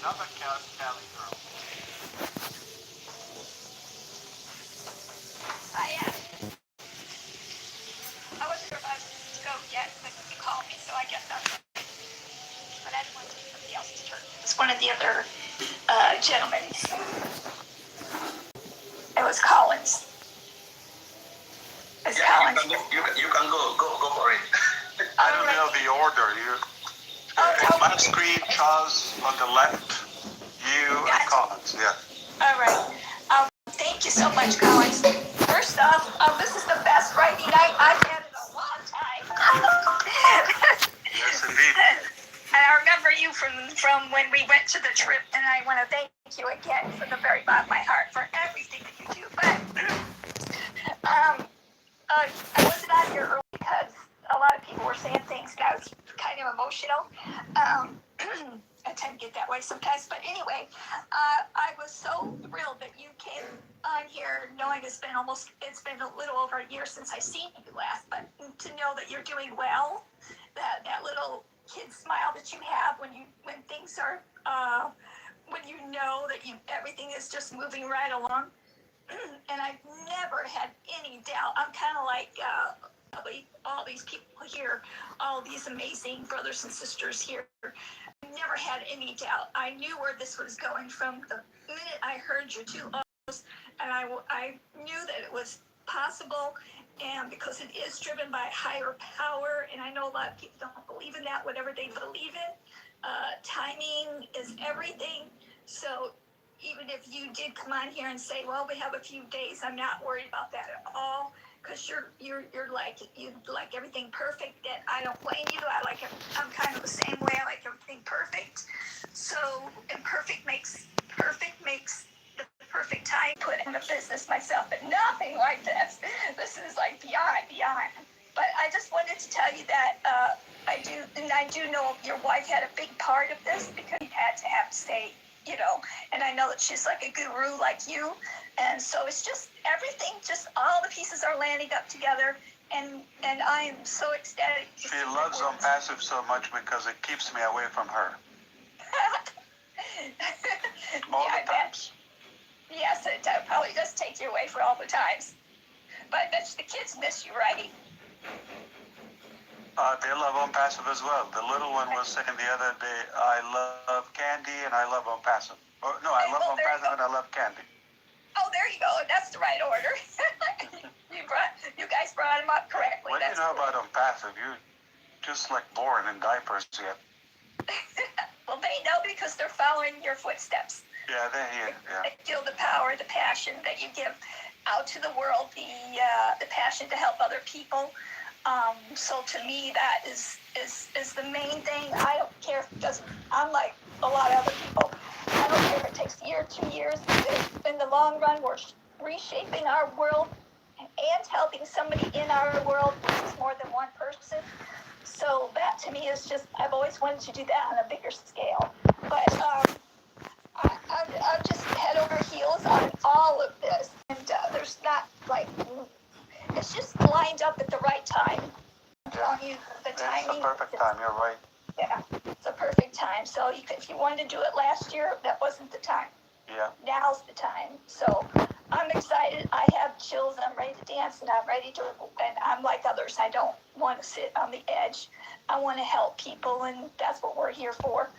Another Cali girl. I wasn't sure if I was to go yet, but you called me, so I guess that's it. But I didn't want to take somebody else's turn. It's one of the other gentlemen. It was Collins. It's Collins. You can go for it. I don't know the order. My screen, Charles on the left, you and Collins. Yeah. All right. Thank you so much, Collins. First off, this is the best Friday night I've had in a long time. Yes, indeed. And I remember you from when we went to the trip, and I want to thank you again from the very bottom of my heart for everything that you do. But I wasn't on here early because a lot of people were saying things, and I was kind of emotional. I tend to get that way sometimes. But anyway, I was so thrilled that you came on here, knowing it's been a little over a year since I seen you last. But to know that you're doing well, that little kid smile that you have when things are, when you know that everything is just moving right along. And I've never had any doubt. I'm kind of like all these people here, all these amazing brothers and sisters here. Never had any doubt. I knew where this was going from the minute I heard your two O's, and I knew that it was possible, and because it is driven by higher power, and I know a lot of people don't believe in that, whatever they believe in. Timing is everything. So even if you did come on here and say, well, we have a few days, I'm not worried about that at all, because you like everything perfect. And I don't blame you. I'm kind of the same way. I like everything perfect. So imperfect makes the perfect time. Put in a business myself, but nothing like this. This is like beyond. But I just wanted to tell you that I do know your wife had a big part of this, because you had to say, and I know that she's like a guru like you, and so it's just everything, just all the pieces are landing up together, and I am so ecstatic. She loves Passive so much because it keeps me away from her. All the times. Yes, it probably does take you away for all the times. But I bet the kids miss you, right? They love Passive as well. The little one was saying the other day, I love Candy and I love Passive. Oh, no, I love Passive and I love Candy. Oh, there you go. That's the right order. You guys brought him up correctly. What do you know about Passive? You're just like born in diapers yet. Well, they know because they're following your footsteps. Yeah, they hear. Yeah. They feel the power, the passion that you give out to the world, the passion to help other people. So to me, that is the main thing. I don't care if it doesn't. I'm like a lot of other people. I don't care if it takes a year, 2 years. In the long run, we're reshaping our world and helping somebody in our world, which is more than one person. So that to me is just, I've always wanted to do that on a bigger scale. But I'm just head over heels on all of this. And there's not like, it's just lined up at the right time. I'm telling you, the timing. It's the perfect time, you're right. Yeah, it's a perfect time. So if you wanted to do it last year, that wasn't the time. Yeah. Now's the time. So I'm excited. I have chills. I'm ready to dance, and I'm ready to. And I'm like others. I don't want to sit on the edge. I want to help people, and that's what we're here for.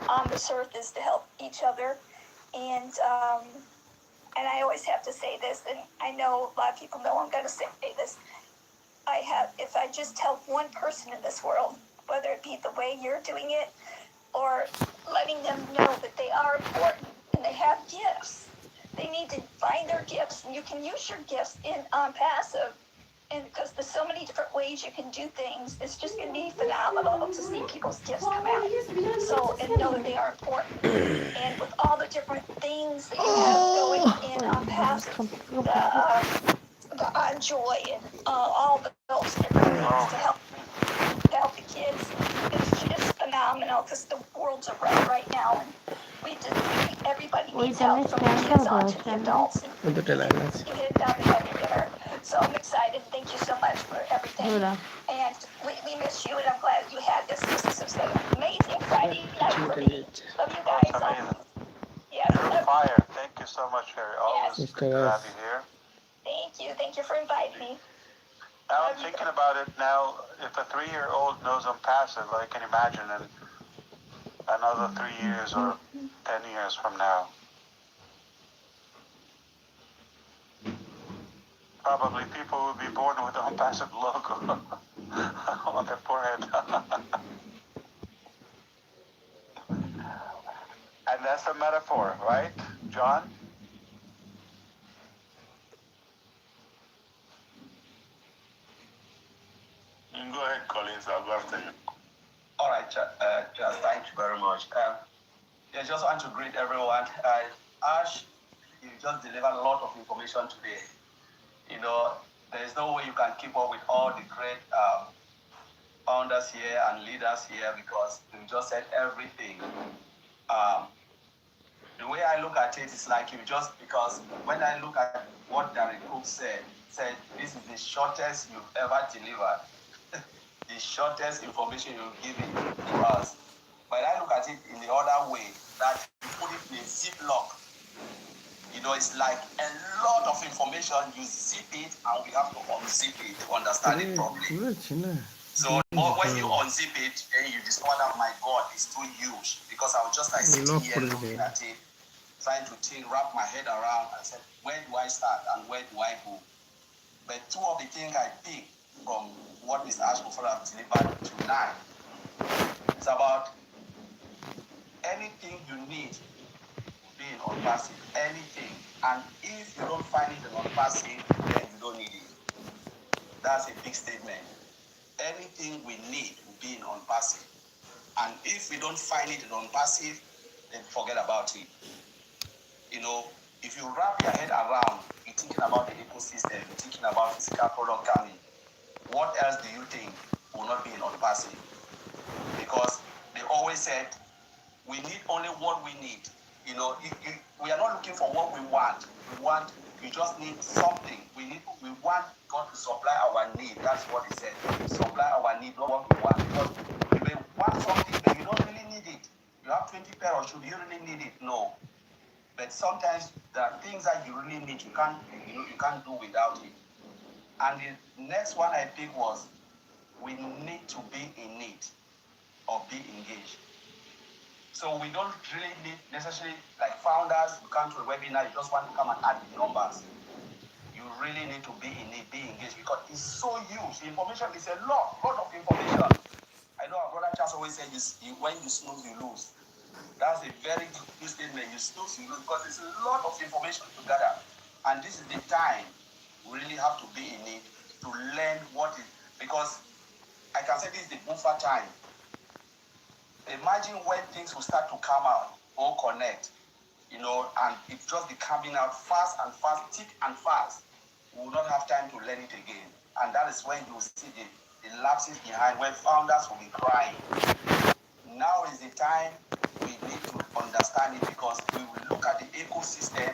On this earth is to help each other, and I always have to say this, and I know a lot of people know I'm going to say this. If I just help one person in this world, whether it be the way you're doing it, or letting them know that they are important and they have gifts. They need to find their gifts, and you can use your gifts on Passive. And because there's so many different ways you can do things, it's just going to be phenomenal to see people's gifts come out. So, and know that they are important. And with all the different things that you have going in on Passive, the Joy, and all those different things to help the kids, it's just phenomenal, because the world's a wreck right now. And everybody needs help, from the kids on to the adults. And you get it down to heavy hitter. So I'm excited. Thank you so much for everything. And we miss you, and I'm glad you had this. This is an amazing Friday night for me. Love you guys. so much, Sherry. Always Yes. good to have you here. Thank you. Thank you for inviting me. Now I'm thinking about it now. If a 3-year-old knows I'm passive, I can imagine in another 3 years or 10 years from now. Probably people will be born with the unpassive logo on their forehead. And that's a metaphor, right, John? Go ahead, Collins. I'll go after you. All right, just thank you very much. I just want to greet everyone. Ash, you just delivered a lot of information today. You know, there is no way you can keep up with all the great founders here and leaders here because you just said everything. The way I look at it is like you just, because when I look at what Derek Cook said this is the shortest you've ever delivered, the shortest information you've given to us. But I look at it in the other way, that you put it in a ziplock. You know, it's like a lot of information, you zip it and we have to unzip it to understand it properly. So when you unzip it, then you discover that, my God, it's too huge. Because I was just like sitting here looking at it, trying to wrap my head around. I said, where do I start and where do I go? But two of the things I picked from what Mr. Ashford has delivered tonight is about anything you need being on passive, anything. And if you don't find it on passive, then you don't need it. That's a big statement. Anything we need being on passive. And if we don't find it on passive, then forget about it. You know, if you wrap your head around, you're thinking about the ecosystem, you're thinking about physical product coming, what else do you think will not be on passive? Because they always said, we need only what we need. You know, we are not looking for what we want. We just need something. We want God to supply our need. That's what he said. Supply our need, not what we want. Because you may want something, but you don't really need it. You have 20 pairs, should you really need it? No. But sometimes there are things that you really need. You can't do without it. And the next one I picked was, we need to be in need or be engaged. So we don't really need necessarily, like founders, you come to a webinar, you just want to come and add the numbers. You really need to be in it, be engaged, because it's so huge. The information is a lot of information. I know our brother Charles always said, when you snooze, you lose. That's a very good statement. You snooze, you lose, because it's a lot of information to gather. And this is the time we really have to be in it to learn what is, because I can say this is the buffer time. Imagine when things will start to come out or connect, you know, and it's just be coming out fast and fast, thick and fast. We will not have time to learn it again. And that is when you will see the lapses behind, when founders will be crying. Now is the time we need to understand it, because we will look at the ecosystem.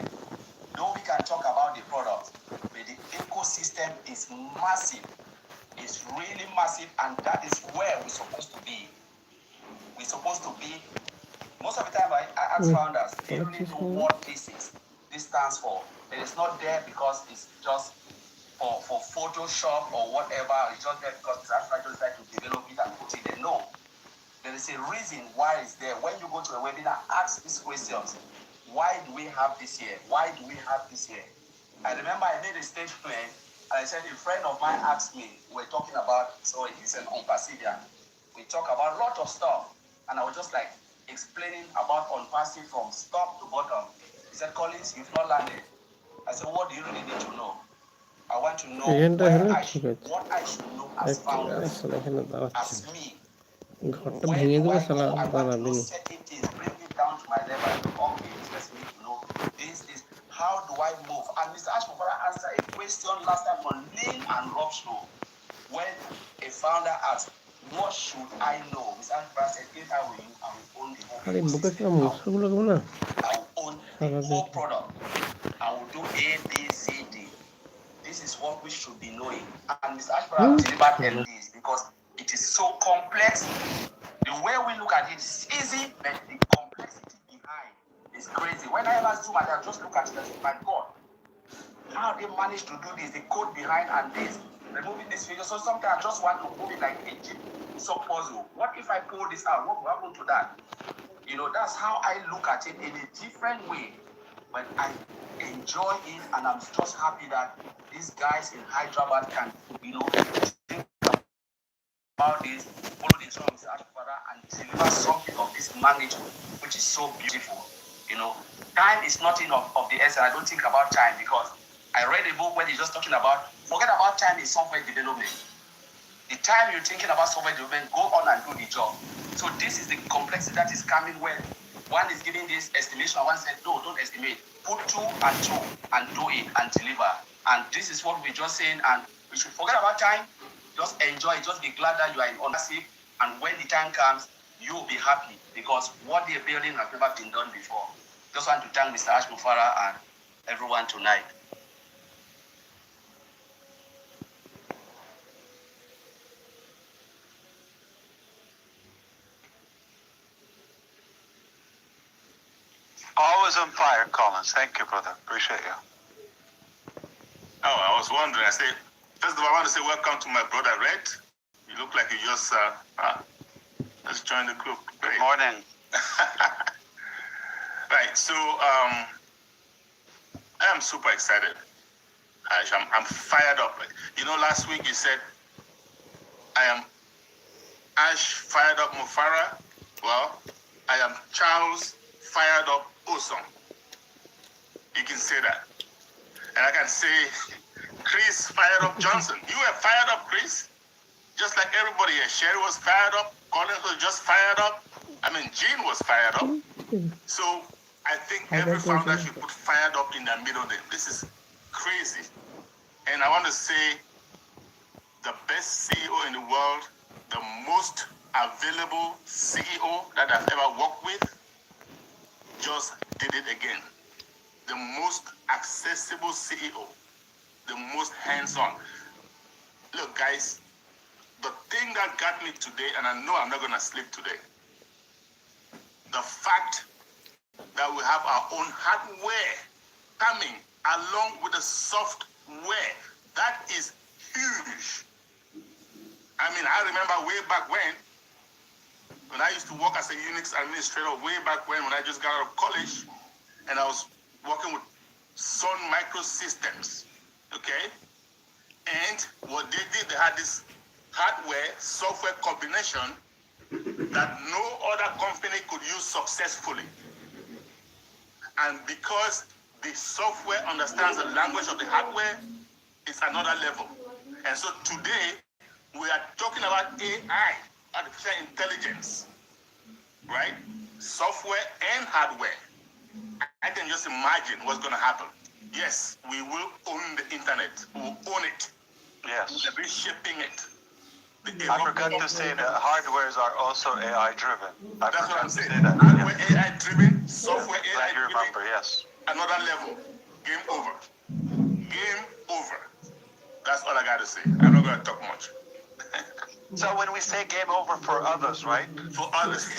Though we can talk about the product, but the ecosystem is massive. It's really massive, and that is where we're supposed to be. We're supposed to be. Most of the time, I ask founders, they really know what this is. This stands for. It is not there because it's just for Photoshop or whatever. It's just there because it's actually trying to develop it and put it there. No. There is a reason why it's there. When you go to a webinar, ask these questions. Why do we have this here? Why do we have this here? I remember I made a statement, and I said a friend of mine asked me, we're talking about, so he's an Unpassivian. We talk about a lot of stuff. And I was just like explaining about Unpassive from top to bottom. He said, Collins, you've not landed. I said, what do you really need to know? I want to know what I should know as founders, as me. Where do I go? I want to know certain things, bring it down to my level. Okay, just need to know this. How do I move? And Mr. Ashford answered a question last time on Lean and Rob Show. When a founder asked, what should I know? Mr. Ashford said, if I were you, I would own the whole ecosystem. I will own the whole product. I will do A, B, C, D. This is what we should be knowing. And Mr. Ashford delivered this because it is so complex. The way we look at it is easy, but the complexity behind It's crazy. When I ever zoom at it, I just look at it and say, my God, how they managed to do this, the code behind and this, removing this video. So sometimes I just want to move it like a jigsaw puzzle. What if I pull this out? What will happen to that? You know, that's how I look at it in a different way. But I enjoy it, and I'm just happy that these guys in Hyderabad can, you know, think about this, follow the instructions of Father, and deliver something of this magnitude, which is so beautiful. You know, time is nothing of the essence. I don't think about time because I read a book where they're just talking about, forget about time in software development. The time you're thinking about software development, go on and do the job. So this is the complexity that is coming where one is giving this estimation, one said, no, don't estimate. Put 2 and 2 and do it and deliver. And this is what we're just saying, and we should forget about time. Just enjoy, just be glad that you are in ownership, and when the time comes, you'll be happy because what they're building has never been done before. Just want to thank Mr. Ash Mufara and everyone tonight. Always on fire, Collins. Thank you, brother. Appreciate you. Oh, I was wondering. I said, first of all, I want to say welcome to my brother Red. You look like you just just joined the group. Great. Good morning. Right. So I am super excited. I'm fired up. You know, last week you said I am Ash fired up Mufara. Well, I am Charles fired up Awesome. You can say that. And I can say Chris fired up Johnson. You were fired up, Chris. Just like everybody here. Sherry was fired up. Collins was just fired up. I mean, Gene was fired up. So I think every founder should put fired up in the middle there. This is crazy. And I want to say the best CEO in the world, the most available CEO that I've ever worked with, just did it again. The most accessible CEO, the most hands-on. Look, guys, the thing that got me today, and I know I'm not going to sleep today, the fact that we have our own hardware coming along with the software, that is huge. I mean, I remember way back when I used to work as a Unix administrator, way back when I just got out of college, and I was working with Sun Microsystems, okay? And what they did, they had this hardware-software combination that no other company could use successfully. And because the software understands the language of the hardware, it's another level. And so today, we are talking about AI, artificial intelligence, right? Software and hardware. I can just imagine what's going to happen. Yes, we will own the internet. We will own it. Yes. We'll be shipping it. I forgot to say that hardwares are also AI driven. That's what I'm saying. That. Hardware AI driven, software AI Glad you driven. remember, yes. Another level. Game over. Game over. That's all I got to say. I'm not going to talk much. So when we say game over for others, right? For others.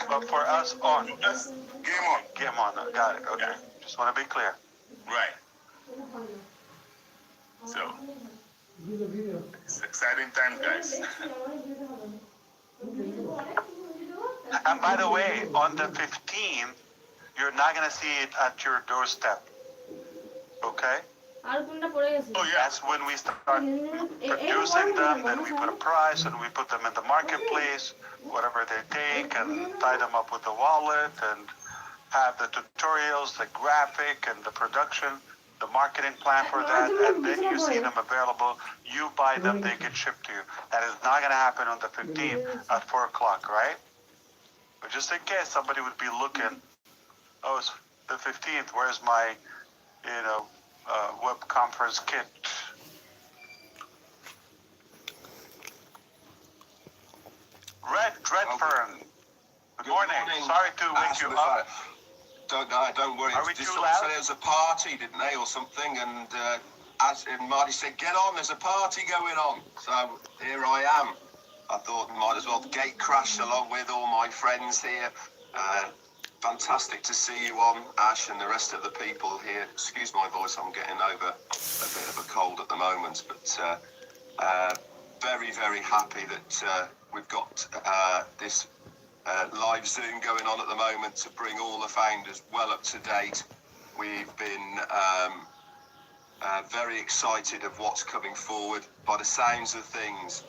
But for us on. For us, game on. Game on. Got it. Okay. Yeah. Just want to be clear. Right. So, it's exciting times, guys. And by the way, on the 15th, you're not going to see it at your doorstep. Okay? Oh, yeah. That's when we start producing them, then we put a price and we put them in the marketplace, whatever they take, and tie them up with the wallet and have the tutorials, the graphic and the production, the marketing plan for that, and then you see them available. You buy them, they get shipped to you. That is not going to happen on the 15th at 4 o'clock, right? But just in case somebody would be looking, oh, it's the 15th, where's my, web conference kit? Redfern. Good morning. Sorry to wake you up. Don't worry. Are we They too sort of loud? said it was a party, didn't they, or something? And Marty said, "Get on, there's a party going on." So here I am. I thought I might as well gate crash along with all my friends here. fantastic to see you on, Ash, and the rest of the people here. Excuse my voice, I'm getting over a bit of a cold at the moment, but very, very happy that we've got this live Zoom going on at the moment to bring all the founders well up to date. We've been very excited of what's coming forward. By the sounds of things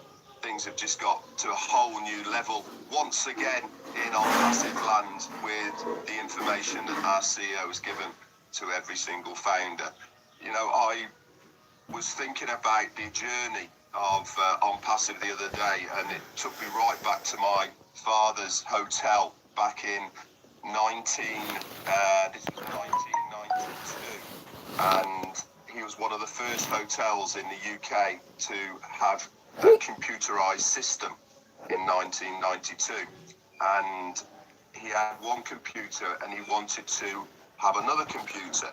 have just got to a whole new level once again in OnPassive land with the information that our CEO has given to every single founder. You know, I was thinking about the journey of OnPassive the other day, and it took me right back to my father's hotel back in 1992, and he was one of the first hotels in the UK to have a computerized system in 1992, and he had one computer and he wanted to have another computer,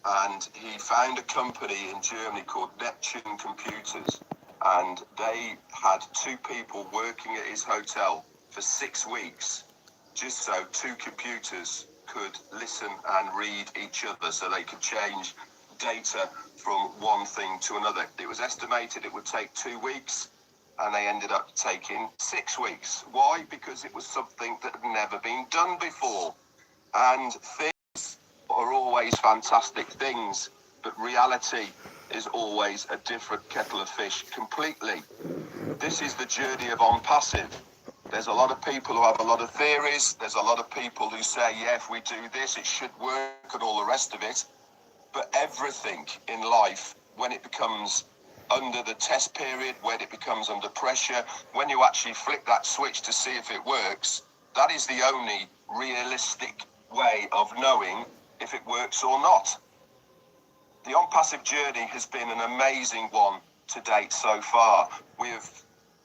and he found a company in Germany called Neptune Computers, and they had two people working at his hotel for 6 weeks just so two computers could listen and read each other, so they could change data from one thing to another. It was estimated it would take 2 weeks, and they ended up taking 6 weeks. Why? Because it was something that had never been done before. And things are always fantastic things, but reality is always a different kettle of fish completely. This is the journey of OnPassive. There's a lot of people who have a lot of theories. There's a lot of people who say, yeah, if we do this, it should work and all the rest of it. But everything in life, when it becomes under the test period, when it becomes under pressure, when you actually flick that switch to see if it works, that is the only realistic way of knowing if it works or not. The OnPassive journey has been an amazing one to date so far. We have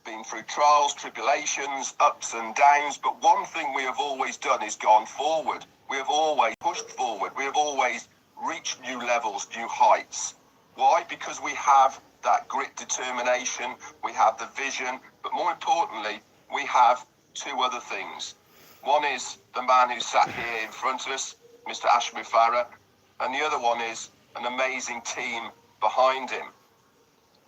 been through trials, tribulations, ups and downs, but one thing we have always done is gone forward. We have always pushed forward. We have always reached new levels, new heights. Why? Because we have that grit, determination, we have the vision, but more importantly, we have two other things. One is the man who sat here in front of us, Mr. Ashmi Farah, and the other one is an amazing team behind him.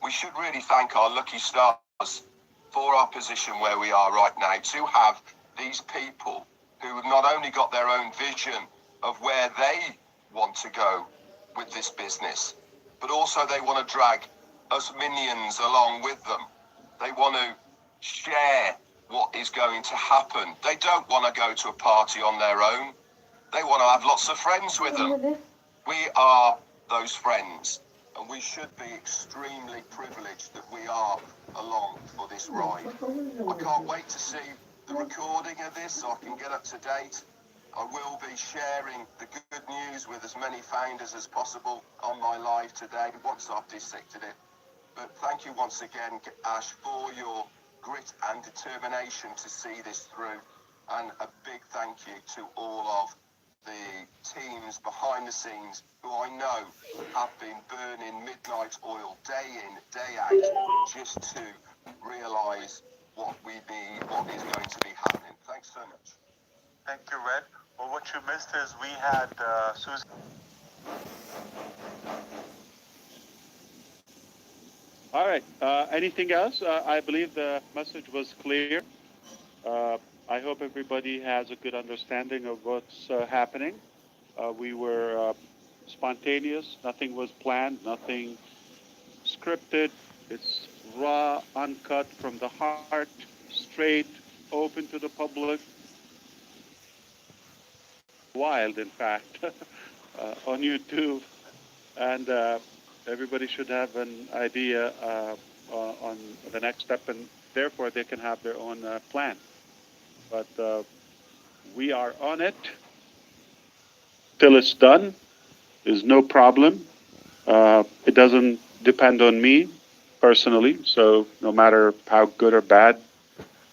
We should really thank our lucky stars for our position where we are right now, to have these people who have not only got their own vision of where they want to go with this business, but also they want to drag us minions along with them. They want to share what is going to happen. They don't want to go to a party on their own. They want to have lots of friends with them. We are those friends, and we should be extremely privileged that we are along for this ride. I can't wait to see the recording of this so I can get up to date. I will be sharing the good news with as many founders as possible on my live today once I've dissected it. But thank you once again, Ash, for your grit and determination to see this through. And a big thank you to all of the teams behind the scenes who I know have been burning midnight oil day in, day out, just to realise what we need, what is going to be happening. Thanks so much. Thank you, Red. Well, what you missed is we had Susan. All right. Anything else? I believe the message was clear. I hope everybody has a good understanding of what's happening. We were spontaneous. Nothing was planned. Nothing scripted. It's raw, uncut, from the heart, straight, open to the public. Wild, in fact, on YouTube. And everybody should have an idea on the next step, and therefore they can have their own plan. But we are on it till it's done. There's no problem. It doesn't depend on me personally, so no matter how good or bad,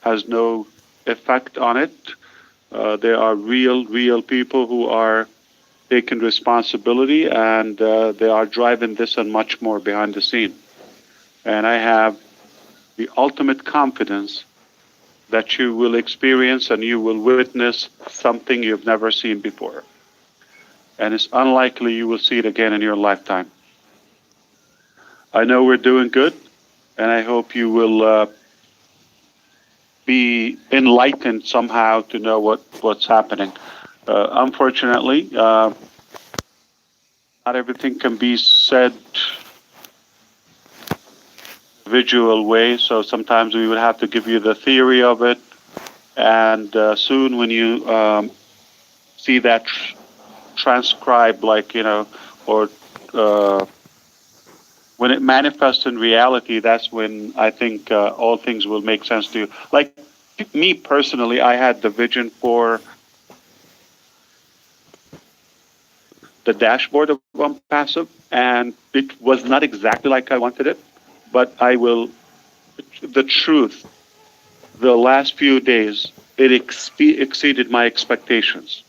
has no effect on it. There are real people who are taking responsibility, and they are driving this and much more behind the scene. And I have the ultimate confidence that you will experience and you will witness something you've never seen before. And it's unlikely you will see it again in your lifetime. I know we're doing good, and I hope you will be enlightened somehow to know what's happening. Unfortunately, not everything can be said visual way, so sometimes we would have to give you the theory of it, and soon when you see that transcribed, like, or when it manifests in reality, that's when I think all things will make sense to you. Like me personally, I had the vision for the dashboard of OnePassive, and it was not exactly like I wanted it, but the truth, the last few days, it exceeded my expectations.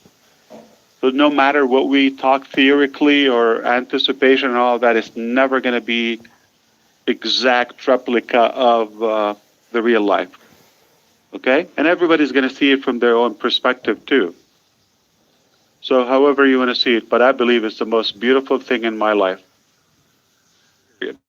So no matter what we talk theoretically or anticipation and all that, it's never going to be exact replica of the real life. Okay? And everybody's going to see it from their own perspective too. So however you want to see it, but I believe it's the most beautiful thing in my life. Period.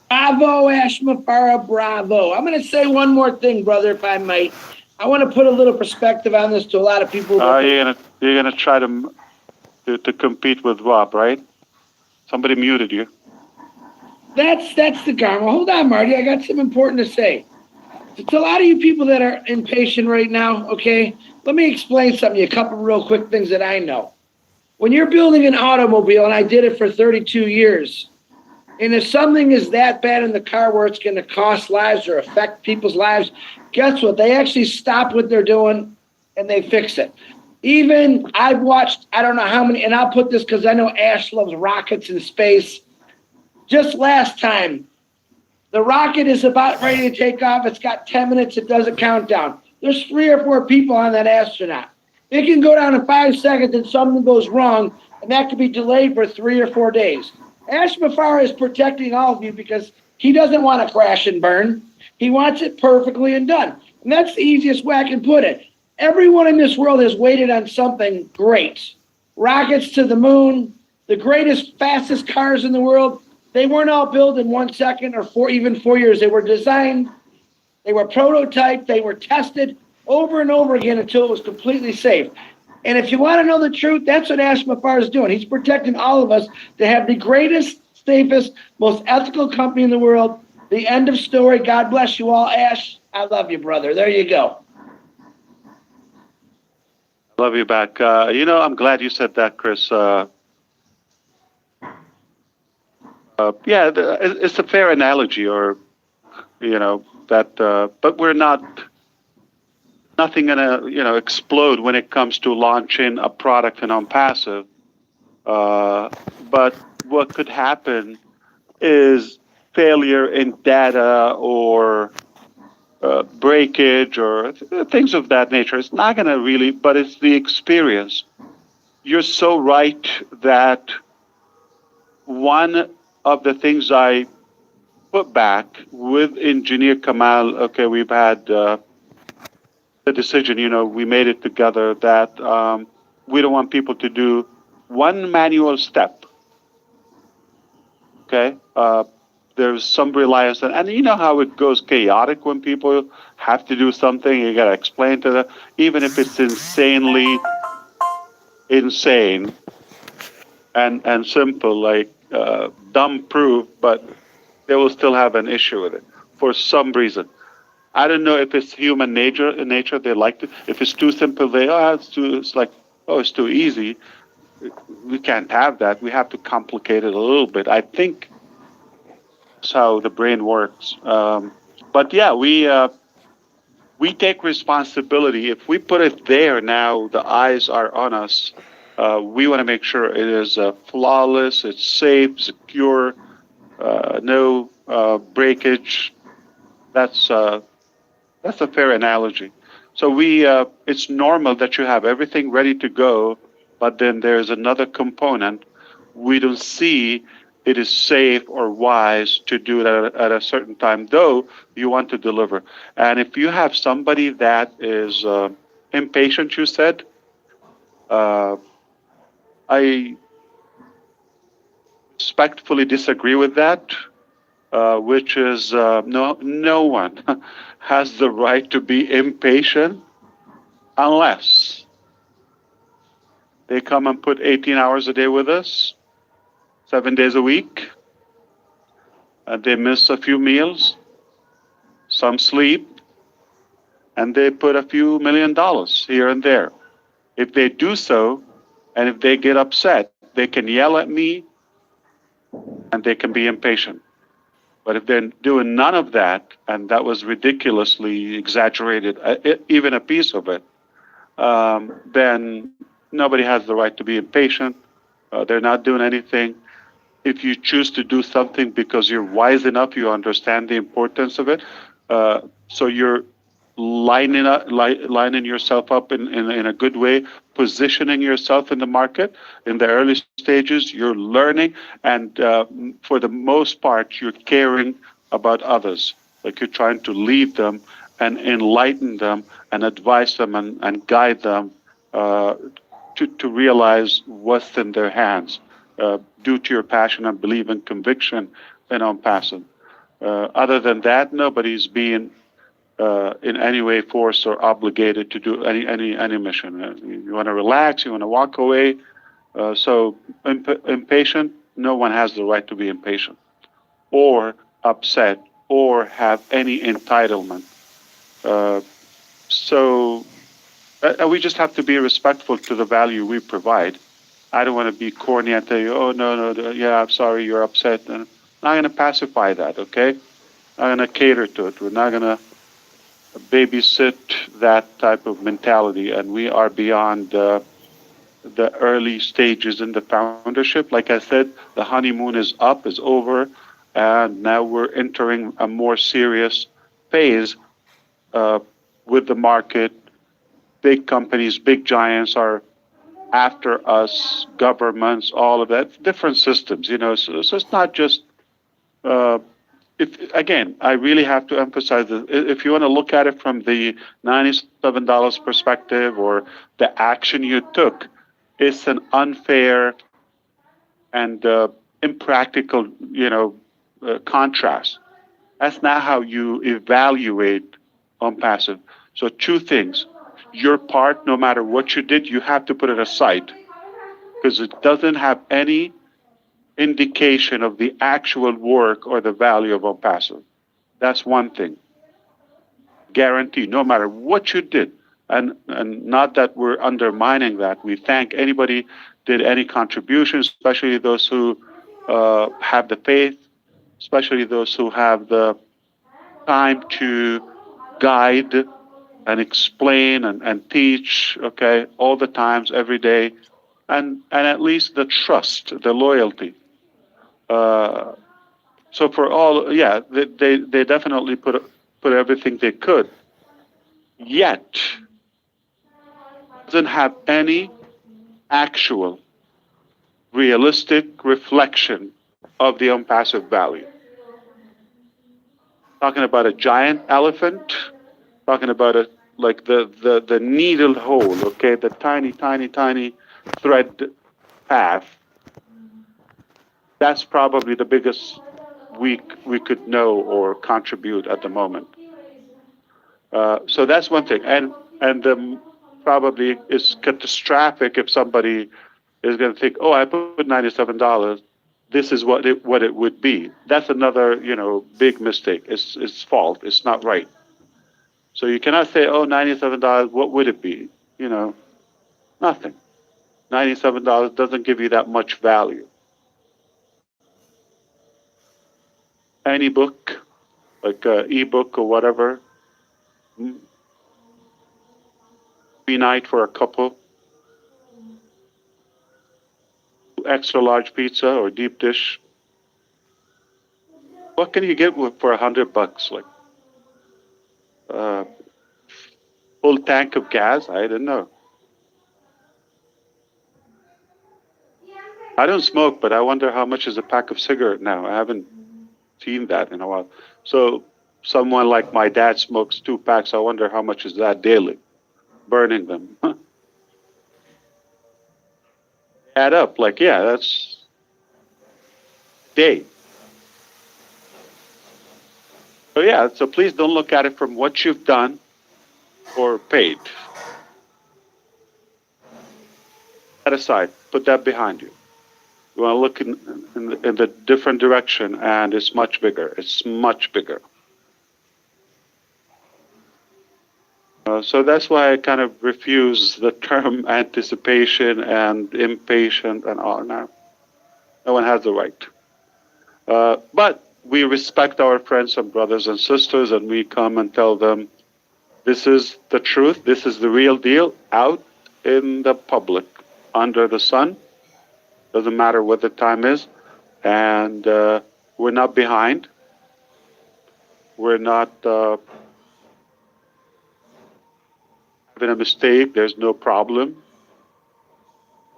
Bravo, Ash Mufareh, bravo. I'm going to say one more thing, brother, if I might. I want to put a little perspective on this to a lot of people. You're gonna try to compete with Rob, right? Somebody muted you. That's the karma. Hold on, Marty. I got something important to say. It's a lot of you people that are impatient right now, okay? Let me explain something, a couple real quick things that I know. When you're building an automobile, and I did it for 32 years, and if something is that bad in the car where it's going to cost lives or affect people's lives, guess what? They actually stop what they're doing and they fix it. Even I've watched, I don't know how many, and I'll put this because I know Ash loves rockets and space. Just last time, the rocket is about ready to take off. It's got 10 minutes. It does a countdown. There's 3 or 4 people on that astronaut. It can go down in 5 seconds and something goes wrong, and that could be delayed for 3 or 4 days. Ash Mufareh is protecting all of you because he doesn't want to crash and burn. He wants it perfectly and done. And that's the easiest way I can put it. Everyone in this world has waited on something great. Rockets to the moon, the greatest, fastest cars in the world. They weren't all built in 1 second or even 4 years. They were designed, they were prototyped, they were tested over and over again until it was completely safe. And if you want to know the truth, that's what Ash Mufareh is doing. He's protecting all of us to have the greatest, safest, most ethical company in the world. The end of story. God bless you all. Ash, I love you, brother. There you go. Love you back. I'm glad you said that, Chris. It's a fair analogy, or, but we're nothing gonna, explode when it comes to launching a product in OnePassive. But what could happen is failure in data or breakage or things of that nature. It's not going to really, but it's the experience. You're so right that one of the things I put back with Engineer Kamal, okay, we've had the decision, we made it together that we don't want people to do one manual step. Okay? There's some reliance, and you know how it goes chaotic when people have to do something. You got to explain to them, even if it's insanely insane and simple, like dumb proof, but they will still have an issue with it for some reason. I don't know if it's human nature. They like to. If it's too simple, it's too easy. We can't have that. We have to complicate it a little bit. I think that's how the brain works. But yeah, we take responsibility. If we put it there now, the eyes are on us. We want to make sure it is flawless, it's safe, secure, no breakage. That's a fair analogy. So it's normal that you have everything ready to go but then there's another component. We don't see it is safe or wise to do it at a certain time, though you want to deliver. And if you have somebody that is impatient, you said, I respectfully disagree with that, which is no one has the right to be impatient unless they come and put 18 hours a day with us, 7 days a week, and they miss a few meals, some sleep, and they put a few $1 million here and there. If they do so, and if they get upset, they can yell at me and they can be impatient. But if they're doing none of that, and that was ridiculously exaggerated, even a piece of it, then nobody has the right to be impatient. They're not doing anything. If you choose to do something because you're wise enough, you understand the importance of it. So you're lining yourself up in a good way, positioning yourself in the market in the early stages. You're learning, and for the most part, you're caring about others. Like you're trying to lead them and enlighten them and advise them and guide them to realize what's in their hands due to your passion and belief and conviction in On-Passing. Other than that, nobody's being in any way forced or obligated to do any mission. You want to relax, you want to walk away. So impatient, no one has the right to be impatient or upset or have any entitlement. So we just have to be respectful to the value we provide. I don't want to be corny and tell you, oh, no, yeah, I'm sorry, you're upset. And I'm not going to pacify that, okay? I'm going to cater to it. We're not going to babysit that type of mentality. And we are beyond the early stages in the foundership. Like I said, the honeymoon is up, is over, and now we're entering a more serious phase with the market. Big companies, big giants are after us, governments, all of that, different systems, so it's not just, again, I really have to emphasize that if you want to look at it from the $97 perspective or the action you took, it's an unfair and impractical, contrast. That's not how you evaluate On-Passing. So two things. Your part, no matter what you did, you have to put it aside because it doesn't have any indication of the actual work or the value of On-Passing. That's one thing. Guarantee, no matter what you did, and not that we're undermining that. We thank anybody did any contribution, especially those who have the faith, especially those who have the time to guide and explain and teach, okay, all the times, every day, and at least the trust, the loyalty. So for all, yeah, they definitely put everything they could. Yet, doesn't have any actual, realistic reflection of the On-Passing value. Talking about a giant elephant, talking about like the needle hole, okay, the tiny thread path. That's probably the biggest we could know or contribute at the moment. So that's one thing, and probably it's catastrophic if somebody is going to think, oh, I put $97. This is what it would be. That's another big mistake. It's fault. It's not right. So you cannot say, oh, $97. What would it be? Nothing. $97 doesn't give you that much value. Any book, like an ebook or whatever, be night for a couple, extra large pizza or deep dish. What can you get for $100? Like full tank of gas? I don't know. I don't smoke, but I wonder how much is a pack of cigarette now. I haven't seen that in a while. So someone like my dad smokes 2 packs. I wonder how much is that daily, burning them. Add up, like, yeah, that's day. So yeah, so please don't look at it from what you've done or paid. That aside, put that behind you. You want to look in the different direction, and it's much bigger. It's much bigger. So that's why I kind of refuse the term anticipation and impatient and all. No one has the right. But we respect our friends and brothers and sisters, and we come and tell them, this is the truth, this is the real deal, out in the public, under the sun. Doesn't matter what the time is. And we're not behind. We're not having a mistake. There's no problem.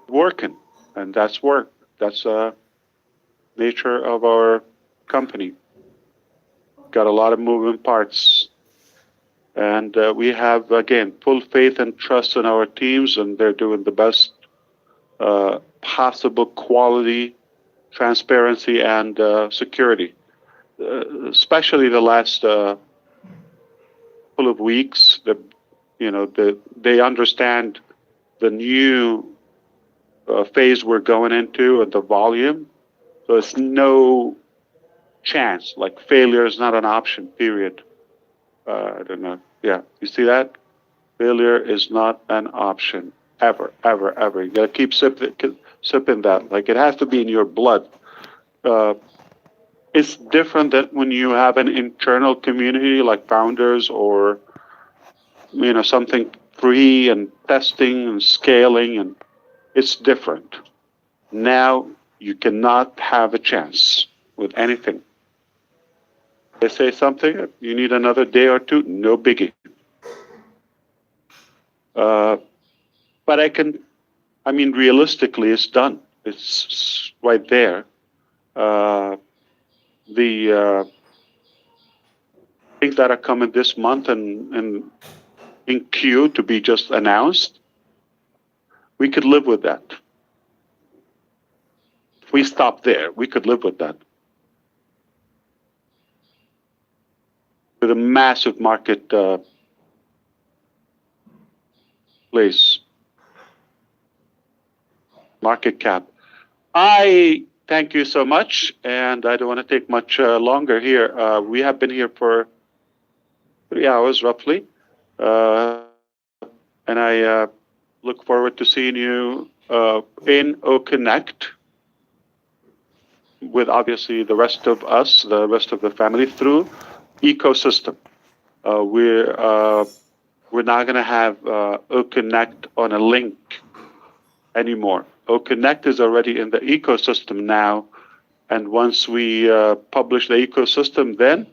Working. And that's work. That's nature of our company. Got a lot of moving parts. And we have, again, full faith and trust in our teams, and they're doing the best possible quality, transparency, and security. Especially the last couple of weeks, they understand the new phase we're going into and the volume. So it's no chance, like failure is not an option, period. I don't know. Yeah, you see that? Failure is not an option, ever, ever, ever. You gotta keep sipping that. Like, it has to be in your blood. It's different than when you have an internal community like founders or, something free and testing and scaling, and it's different. Now you cannot have a chance with anything. They say something, you need another day or two, no biggie. But realistically, it's done. It's right there. The things that are coming this month and in queue to be just announced, we could live with that. If we stop there, we could live with that. With a massive market place, market cap. I thank you so much, and I don't want to take much longer here. We have been here for 3 hours roughly, and I look forward to seeing you in OConnect with obviously the rest of us, the rest of the family through ecosystem. We're not going to have OConnect on a link anymore. OConnect is already in the ecosystem now, and once we publish the ecosystem, then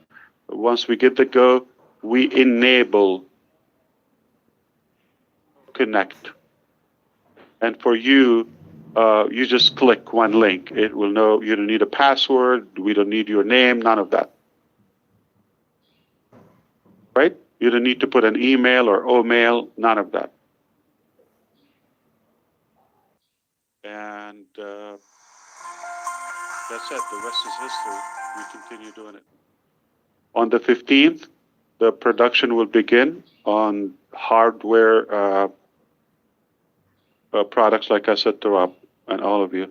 once we get the go, we enable Connect. And for you, you just click one link. It will know. You don't need a password. We don't need your name. None of that. Right? You don't need to put an email or O-mail. None of that. And that's it. The rest is history. We continue doing it. On the 15th, the production will begin on hardware products, like I said to Rob and all of you.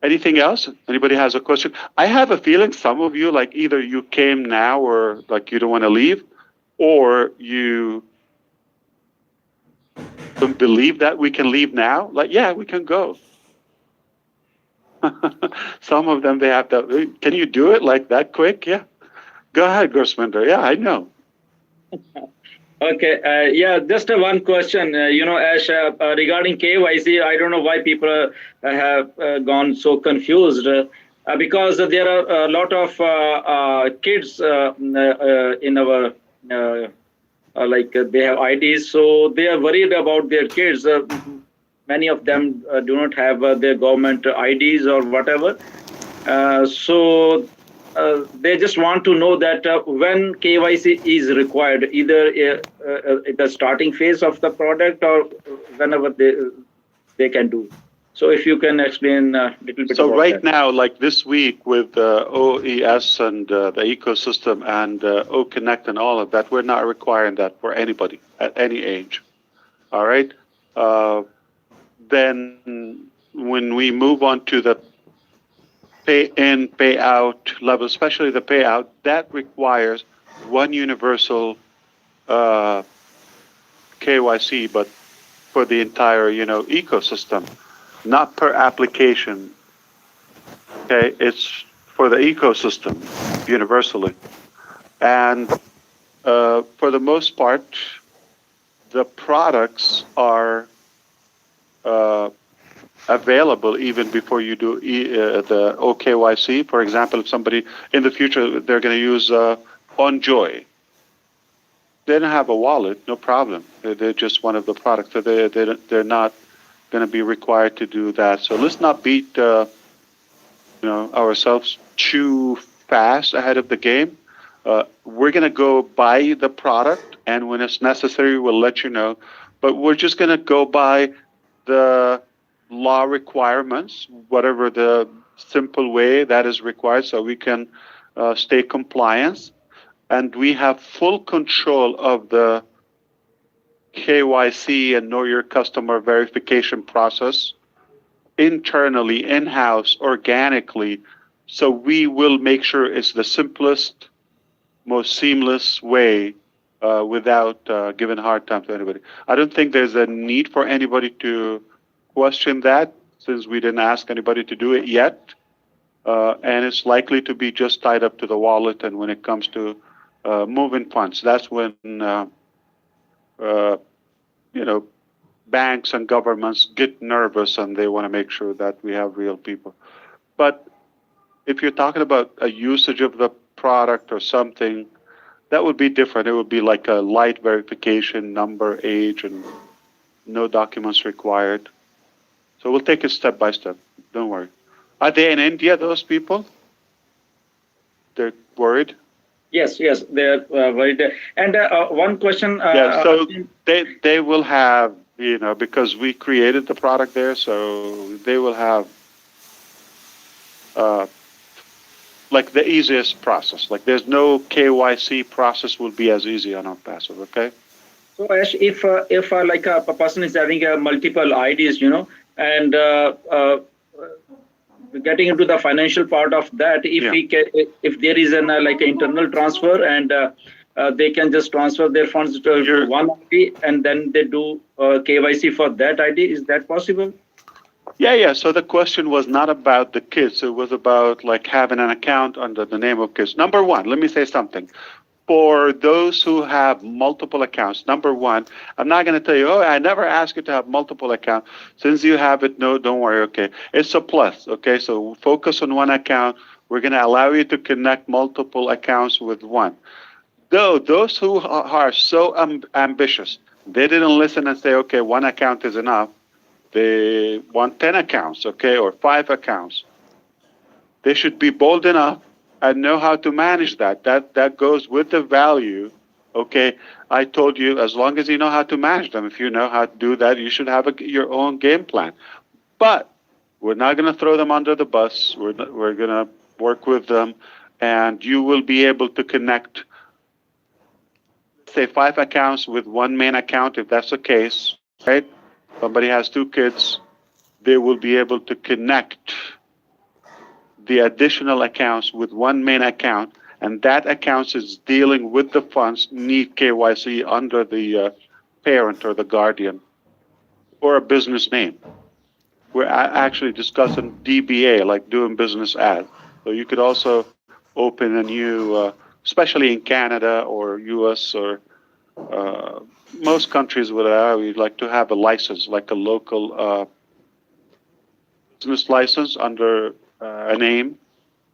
Anything else? Anybody has a question? I have a feeling some of you, like, either you came now or like you don't want to leave, or you don't believe that we can leave now. Like, yeah, we can go. Some of them, they have to. Can you do it like that quick? Yeah. Go ahead, Gursminder. Yeah, I know. Okay. Yeah, just one question. Ash, regarding KYC, I don't know why people have gone so confused because there are a lot of kids in our like they have IDs, so they are worried about their kids. many of them do not have their government IDs or whatever. They just want to know that when KYC is required, either at the starting phase of the product or whenever they can do. So if you can explain a little bit So about right that. now, like this week with OES and the ecosystem and OConnect and all of that, we're not requiring that for anybody at any age. All right. Then when we move on to the pay in, pay out level, especially the payout, that requires one universal KYC, but for the entire, ecosystem, not per application. Okay, it's for the ecosystem universally, and for the most part, the products are available even before you do the OKYC. For example, if somebody in the future they're going to use OnJoy, they don't have a wallet, no problem. They're just one of the products. So they're not going to be required to do that. So let's not beat ourselves too fast ahead of the game. We're going to go buy the product, and when it's necessary, we'll let you know. But we're just going to go by the law requirements, whatever the simple way that is required, so we can stay compliant. And we have full control of the KYC and Know Your Customer verification process internally, in-house, organically. So we will make sure it's the simplest, most seamless way without giving a hard time to anybody. I don't think there's a need for anybody to question that, since we didn't ask anybody to do it yet. And it's likely to be just tied up to the wallet. And when it comes to moving funds, that's when, banks and governments get nervous and they want to make sure that we have real people. But if you're talking about a usage of the product or something, that would be different. It would be like a light verification, number, age, and no documents required. So we'll take it step by step. Don't worry. Are they in India, those people? They're worried? Yes, they're worried. And one question. So they will have, because we created the product there, so they will have like the easiest process. Like there's no KYC process will be as easy on OnPassive, okay? So Ash, if like a person is having multiple IDs, and getting into the financial part of that, if there is an like an internal transfer and they can just transfer their funds to one ID and then they do KYC for that ID, is that possible? Yeah. So the question was not about the kids. It was about like having an account under the name of kids. Number one, let me say something. For those who have multiple accounts, number one, I'm not going to tell you, I never ask you to have multiple accounts. Since you have it, no, don't worry, okay. It's a plus, okay? So focus on one account. We're going to allow you to connect multiple accounts with one. Though those who are so ambitious, they didn't listen and say, okay, one account is enough. They want 10 accounts, okay, or 5 accounts. They should be bold enough and know how to manage that. That goes with the value, okay? I told you, as long as you know how to manage them, if you know how to do that, you should have your own game plan. But we're not going to throw them under the bus. We're going to work with them, and you will be able to connect, say, 5 accounts with one main account, if that's the case, right? Somebody has 2 kids, they will be able to connect the additional accounts with one main account, and that account is dealing with the funds need KYC under the parent or the guardian or a business name. We're actually discussing DBA, like doing business as. So you could also open a new, especially in Canada or US or most countries would allow you like to have a license, like a local business license under a name.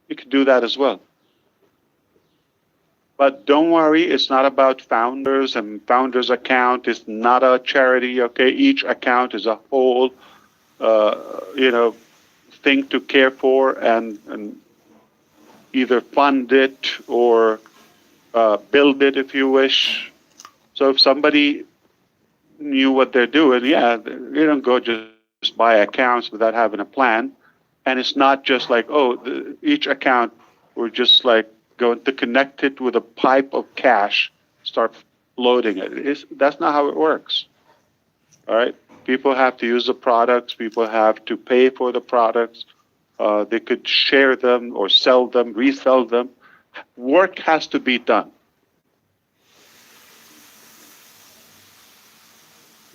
You could do that as well. But don't worry, it's not about founders and founders account. It's not a charity. Okay, each account is a whole, thing to care for and either fund it or build it if you wish. So if somebody knew what they're doing, yeah, you don't go just buy accounts without having a plan. And it's not just like, each account, we're just like going to connect it with a pipe of cash, start loading it. That's not how it works. All right. People have to use the products. People have to pay for the products. They could share them or sell them, resell them. Work has to be done.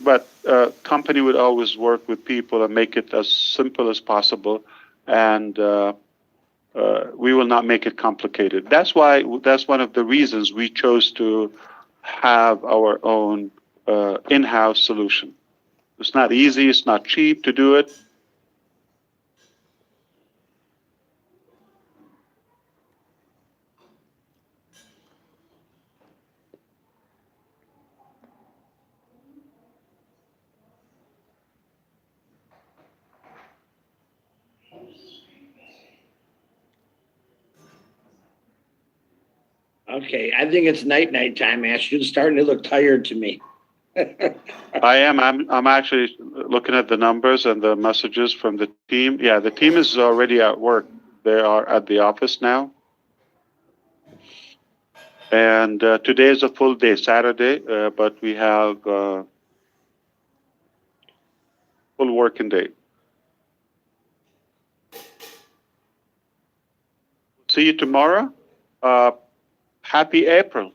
But company would always work with people and make it as simple as possible, and we will not make it complicated. That's one of the reasons we chose to have our own in-house solution. It's not easy, it's not cheap to do it. Okay, I think it's night time, Ash. You're starting to look tired to me. I am. I'm actually looking at the numbers and the messages from the team. Yeah, the team is already at work. They are at the office now. And today is a full day, Saturday, but we have full working day. See you tomorrow. Happy April.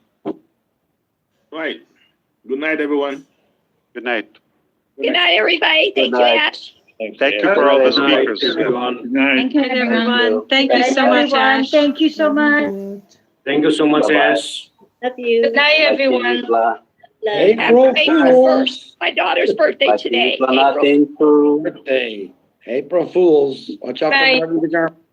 Right. Good night, everyone. Good night. Good night, everybody. Thank you, Ash. Thank you for all the speakers. Thank you, everyone. Thank you so much, Ash. Thank you so much. Thank you so much, Ash. Love you. Good night, everyone. April Fools. My daughter's birthday today. April. Birthday. April Fools. Watch out for Bye. Marty the Garment.